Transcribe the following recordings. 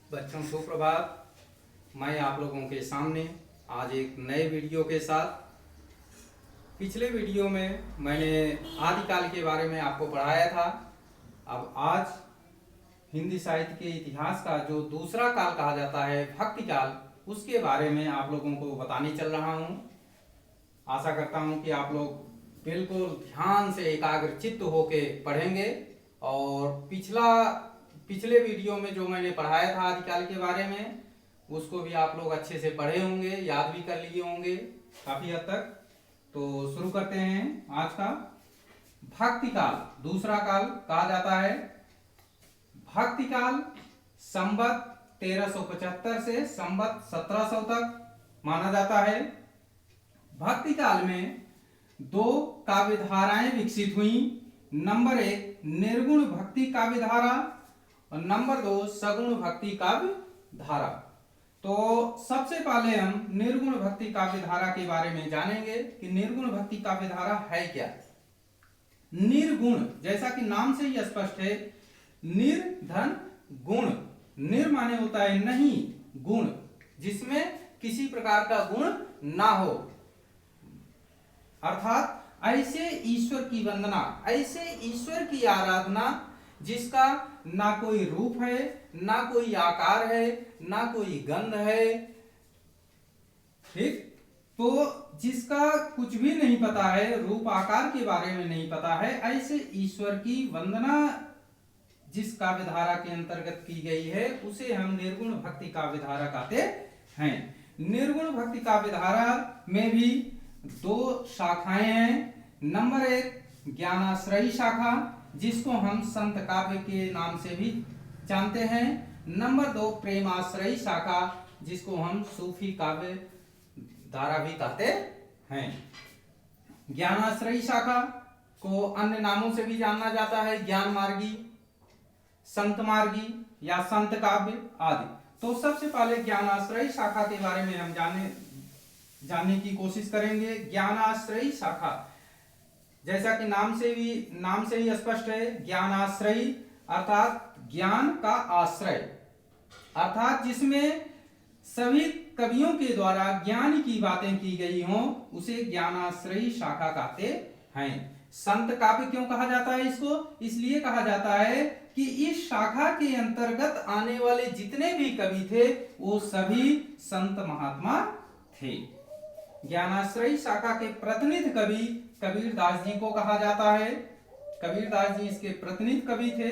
बच्चों सुप्रभात। मैं आप लोगों के सामने आज एक नए वीडियो के साथ। पिछले वीडियो में मैंने आदिकाल के बारे में आपको पढ़ाया था। अब आज हिंदी साहित्य के इतिहास का जो दूसरा काल कहा जाता है भक्ति काल, उसके बारे में आप लोगों को बताने चल रहा हूँ। आशा करता हूँ कि आप लोग बिल्कुल ध्यान से एकाग्रचित्त होके पढ़ेंगे और पिछले वीडियो में जो मैंने पढ़ाया था आदिकाल के बारे में, उसको भी आप लोग अच्छे से पढ़े होंगे, याद भी कर लिए होंगे काफी हद तक। तो शुरू करते हैं आज का। भक्ति काल दूसरा काल कहा जाता है। भक्ति काल संवत 1375 से संवत 1700 तक माना जाता है। भक्ति काल में दो काव्य धाराएं विकसित हुई। नंबर 1 निर्गुण भक्ति काव्य धारा और नंबर 2 सगुण भक्ति काव्य धारा। तो सबसे पहले हम निर्गुण भक्ति काव्य धारा के बारे में जानेंगे कि निर्गुण भक्ति काव्य धारा है क्या। निर्गुण जैसा कि नाम से ही स्पष्ट है, निर्धन गुण। निर माने होता है नहीं, गुण जिसमें किसी प्रकार का गुण ना हो, अर्थात ऐसे ईश्वर की वंदना, ऐसे ईश्वर की आराधना जिसका ना कोई रूप है, ना कोई आकार है, ना कोई गंध है, ठीक। तो जिसका कुछ भी नहीं पता है, रूप आकार के बारे में नहीं पता है, ऐसे ईश्वर की वंदना जिस काव्य धारा के अंतर्गत की गई है, उसे हम निर्गुण भक्ति काव्य धारा कहते हैं। निर्गुण भक्ति काव्य धारा में भी दो शाखाएं हैं। नंबर 1 ज्ञानाश्रयी शाखा, जिसको हम संत काव्य के नाम से भी जानते हैं। नंबर 2 प्रेमाश्रयी शाखा, जिसको हम सूफी काव्य धारा भी कहते हैं। ज्ञानाश्रयी शाखा को अन्य नामों से भी जाना जाता है, ज्ञान मार्गी, संत मार्गी या संत काव्य आदि। तो सबसे पहले ज्ञानाश्रयी शाखा के बारे में हम जानने की कोशिश करेंगे। ज्ञानाश्रयी शाखा जैसा कि नाम से ही स्पष्ट है, ज्ञानाश्रयी अर्थात ज्ञान का आश्रय, अर्थात जिसमें सभी कवियों के द्वारा ज्ञान की बातें की गई हों, उसे ज्ञानाश्रयी शाखा कहते हैं। संत काव्य क्यों कहा जाता है इसको? इसलिए कहा जाता है कि इस शाखा के अंतर्गत आने वाले जितने भी कवि थे वो सभी संत महात्मा थे। ज्ञानाश्रयी शाखा के प्रतिनिधि कवि कबीरदास जी को कहा जाता है। कबीरदास जी इसके प्रतिनिधि कवि थे।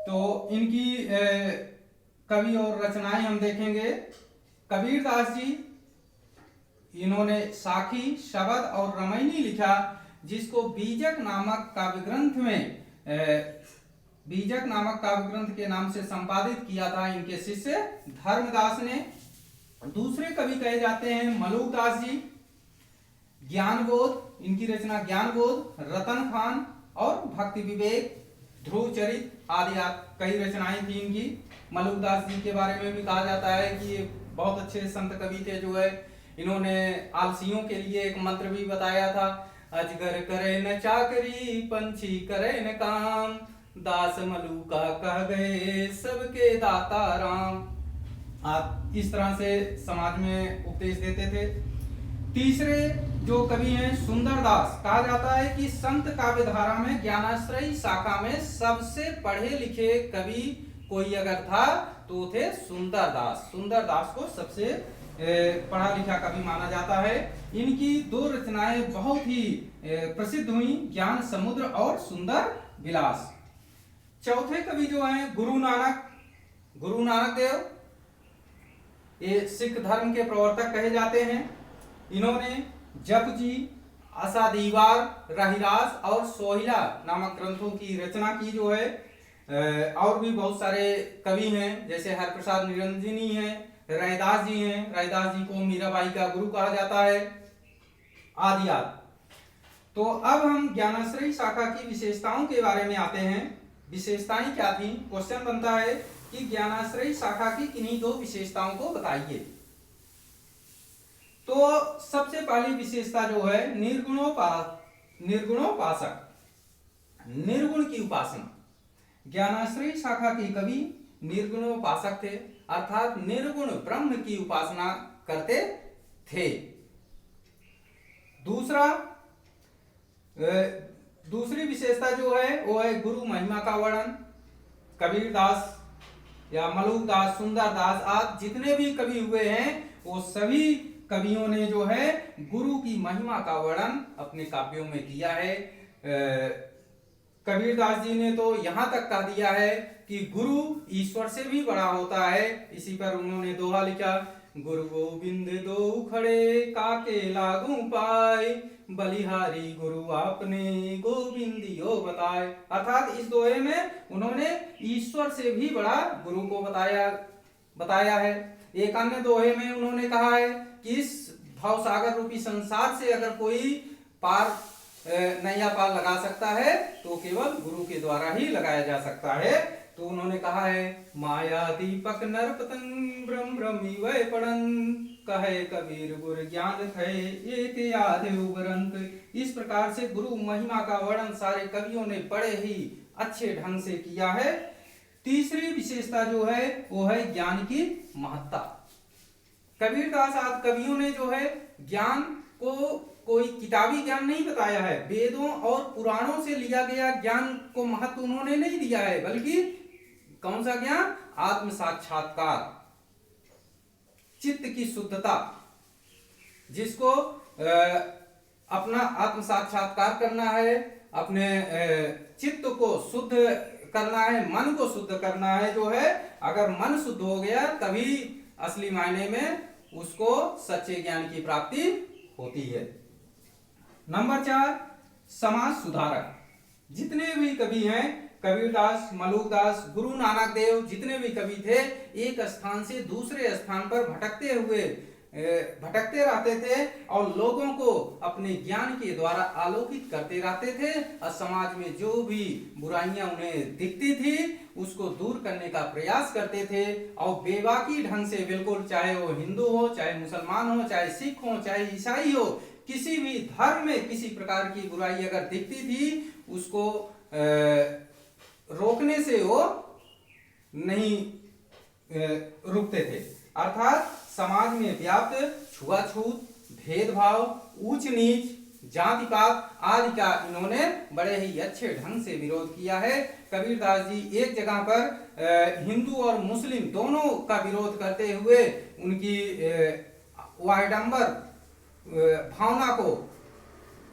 तो इनकी कवि और रचनाएं हम देखेंगे। कबीरदास जी इन्होंने साखी, शबद और रमैनी लिखा, जिसको बीजक नामक काव्य ग्रंथ के नाम से संपादित किया था इनके शिष्य धर्मदास ने। दूसरे कवि कहे जाते हैं मलुकदास जी। ज्ञानबोध, इनकी रचना ज्ञानबोध, रतन खान और भक्ति विवेक, ध्रुव चरित आदि कई रचनाएं थी इनकी। मलुकदास जी के बारे में भी कहा जाता है कि ये बहुत अच्छे संत कवि थे। जो है इन्होंने आलसियों के लिए एक मंत्र भी बताया था, अजगर करे न चाकरी, पंछी करे न काम, दास मलुका कह गए सबके दाता राम। आप इस तरह से समाज में उपदेश देते थे। तीसरे जो कवि हैं सुंदरदास, कहा जाता है कि संत काव्य धारा में ज्ञानाश्रयी शाखा में सबसे पढ़े लिखे कवि कोई अगर था तो थे सुंदरदास। सुंदरदास को सबसे पढ़ा लिखा कवि माना जाता है। इनकी दो रचनाएं बहुत ही प्रसिद्ध हुई, ज्ञान समुद्र और सुंदर विलास। चौथे कवि जो हैं गुरु नानक देव, ये सिख धर्म के प्रवर्तक कहे जाते हैं। इन्होंने जपजी, आशा दीवार, रहिरास और सोहिला नामक ग्रंथों की रचना की जो है। और भी बहुत सारे कवि हैं, जैसे हरप्रसाद निरंजनी हैं, रैदास जी हैं। रैदास जी को मीराबाई का गुरु कहा जाता है आदि। तो अब हम ज्ञानाश्रयी शाखा की विशेषताओं के बारे में आते हैं। विशेषताएं क्या थी? क्वेश्चन बनता है कि ज्ञानाश्रयी शाखा की किन्हीं दो विशेषताओं को बताइए। तो सबसे पहली विशेषता जो है निर्गुणोपासक, निर्गुण की उपासना। ज्ञानाश्रयी शाखा के कवि निर्गुण उपासक थे, अर्थात निर्गुण ब्रह्म की उपासना करते थे। दूसरी विशेषता जो है वो है गुरु महिमा का वर्णन। कबीरदास या मलुकदास, सुंदरदास आदि जितने भी कवि हुए हैं वो सभी कवियों ने जो है गुरु की महिमा का वर्णन अपने काव्यों में किया है। कबीरदास जी ने तो यहाँ तक कह दिया है कि गुरु ईश्वर से भी बड़ा होता है। इसी पर उन्होंने दोहा लिखा, गुरु गोविंद दो खड़े काके लागू पाए, बलिहारी गुरु आपने गोविंदियो बताए। अर्थात इस दोहे में उन्होंने ईश्वर से भी बड़ा गुरु को बताया है। एक अन्य दोहे में उन्होंने कहा है कि इस भव सागर रूपी संसार से अगर कोई पार नैया पार लगा सकता है तो केवल गुरु के द्वारा ही लगाया जा सकता है। तो उन्होंने कहा है, माया दीपक नर पतंग ब्रह्म ब्रह्मी वै पड़न, कहे कबीर गुर ज्ञान थे एक याद उबरंत। इस प्रकार से गुरु महिमा का वर्णन सारे कवियों ने बड़े ही अच्छे ढंग से किया है। तीसरी विशेषता जो है वो है ज्ञान की महत्ता। कबीरदास आदि कवियों ने जो है ज्ञान को कोई किताबी ज्ञान नहीं बताया है, वेदों और पुराणों से लिया गया ज्ञान को महत्व उन्होंने नहीं दिया है, बल्कि कौन सा ज्ञान? आत्म साक्षात्कार, चित्त की शुद्धता। जिसको अपना आत्म साक्षात्कार करना है, अपने चित्त को शुद्ध करना है, मन को शुद्ध करना है जो है, अगर मन शुद्ध हो गया तभी असली मायने में उसको सच्चे ज्ञान की प्राप्ति होती है। नंबर 4, समाज सुधारक। जितने भी कवि हैं, कबीरदास, मलुकदास, गुरु नानक देव, जितने भी कवि थे, एक स्थान से दूसरे स्थान पर भटकते रहते थे और लोगों को अपने ज्ञान के द्वारा आलोकित करते रहते थे और समाज में जो भी बुराइयां उन्हें दिखती थी उसको दूर करने का प्रयास करते थे। और बेबाकी ढंग से बिल्कुल, चाहे वो हिंदू हो, चाहे मुसलमान हो, चाहे सिख हो, चाहे ईसाई हो, किसी भी धर्म में किसी प्रकार की बुराई अगर दिखती थी उसको रोकने से वो नहीं रुकते थे। अर्थात समाज में व्याप्त छुआछूत, भेदभाव, ऊंच नीच, जाति पात आदि का इन्होंने बड़े ही अच्छे ढंग से विरोध किया है। कबीरदास जी एक जगह पर हिंदू और मुस्लिम दोनों का विरोध करते हुए उनकी वायडंबर भावना को,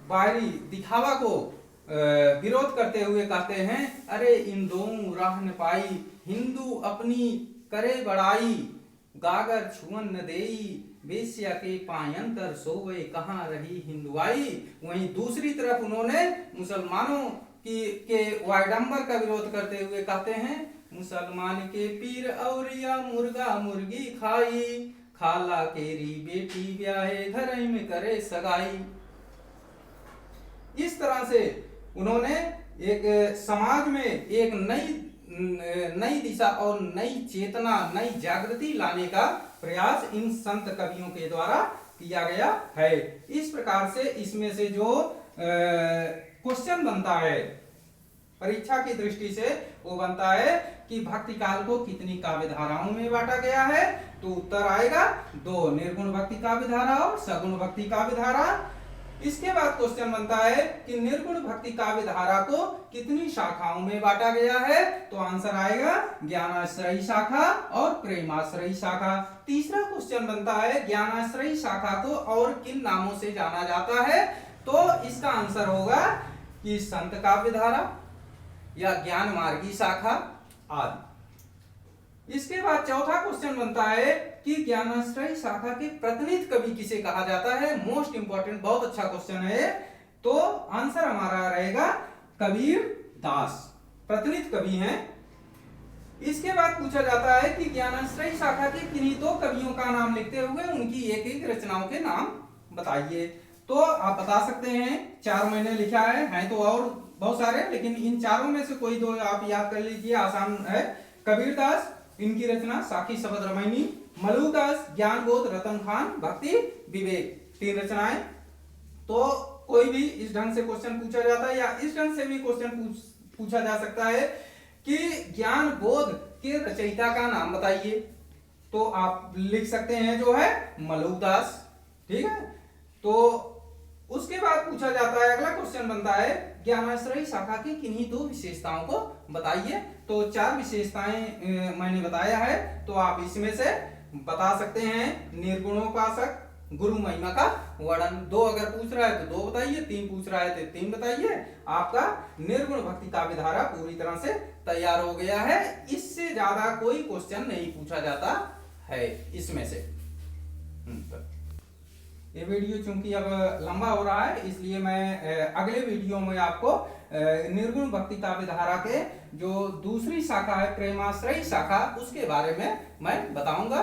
बाहरी दिखावा को विरोध करते हुए कहते हैं, अरे इन दोनों राह न पाई, हिंदू अपनी करे बड़ाई, गागर छुअन न देई, वेश्या के पायंतर सोवे कहाँ रही हिंदुआई। वहीं दूसरी तरफ उन्होंने मुसलमानों के वायडंबर का विरोध करते हुए कहते हैं, मुसलमान के पीर औरिया मुर्गा मुर्गी खाई, खाला केरी बेटी ब्याहे घर में करे सगाई। इस तरह से उन्होंने एक समाज में एक नई दिशा और नई चेतना, नई जागृति लाने का प्रयास इन संत कवियों के द्वारा किया गया है। इस प्रकार से इसमें से जो क्वेश्चन बनता है परीक्षा की दृष्टि से, वो बनता है कि भक्ति काल को कितनी काव्य धाराओं में बांटा गया है। तो उत्तर आएगा 2, निर्गुण भक्ति काव्य धारा और सगुण भक्ति काव्य धारा। इसके बाद क्वेश्चन बनता है कि निर्गुण भक्ति काव्य धारा को कितनी शाखाओं में बांटा गया है। तो आंसर आएगा ज्ञानाश्रयी शाखा और प्रेमाश्रयी शाखा। तीसरा क्वेश्चन बनता है ज्ञानाश्रयी शाखा को और किन नामों से जाना जाता है। तो इसका आंसर होगा कि संत काव्य धारा या ज्ञान मार्गी शाखा आदि। इसके बाद चौथा क्वेश्चन बनता है कि ज्ञानाश्रयी शाखा के प्रतिनिधि कवि किसे कहा जाता है। मोस्ट इंपॉर्टेंट, बहुत अच्छा क्वेश्चन है। तो आंसर हमारा रहेगा कबीर दास, प्रतिनिधि कवि हैं। इसके बाद पूछा जाता है कि ज्ञानाश्रयी शाखा के किन्हीं 2 कवियों का नाम लिखते हुए उनकी एक एक रचनाओं के नाम बताइए। तो आप बता सकते हैं, 4 मैंने लिखा है तो और बहुत सारे, लेकिन इन चारों में से कोई 2 आप याद कर लीजिए, आसान है। कबीरदास, इनकी रचना साखी शबद रामायणी, मलुकदास, ज्ञान बोध, रतन खान, भक्ति विवेक, 3 रचनाएं। तो कोई भी इस ढंग से क्वेश्चन पूछा जाता है या इस ढंग से भी क्वेश्चन पूछा जा सकता है कि ज्ञान बोध के रचयिता का नाम बताइए, तो आप लिख सकते हैं जो है मलुकदास। ठीक है, तो उसके बाद पूछा जाता है, अगला क्वेश्चन बनता है ज्ञानाश्रयी शाखा की किन्हीं दो विशेषताओं को बताइए। तो 4 विशेषताएं मैंने बताया है, तो आप इसमें से बता सकते हैं। निर्गुणोपासक, गुरु महिमा का वर्णन, 2 अगर पूछ रहा है तो 2 बताइए, 3 पूछ रहा है तो 3 बताइए। आपका निर्गुण भक्ति काव्य धारा पूरी तरह से तैयार हो गया है। इससे ज्यादा कोई क्वेश्चन नहीं पूछा जाता है इसमें से। ये वीडियो चूंकि अब लंबा हो रहा है, इसलिए मैं अगले वीडियो में आपको निर्गुण भक्ति काव्य धारा के जो दूसरी शाखा है प्रेमाश्रयी शाखा, उसके बारे में मैं बताऊंगा।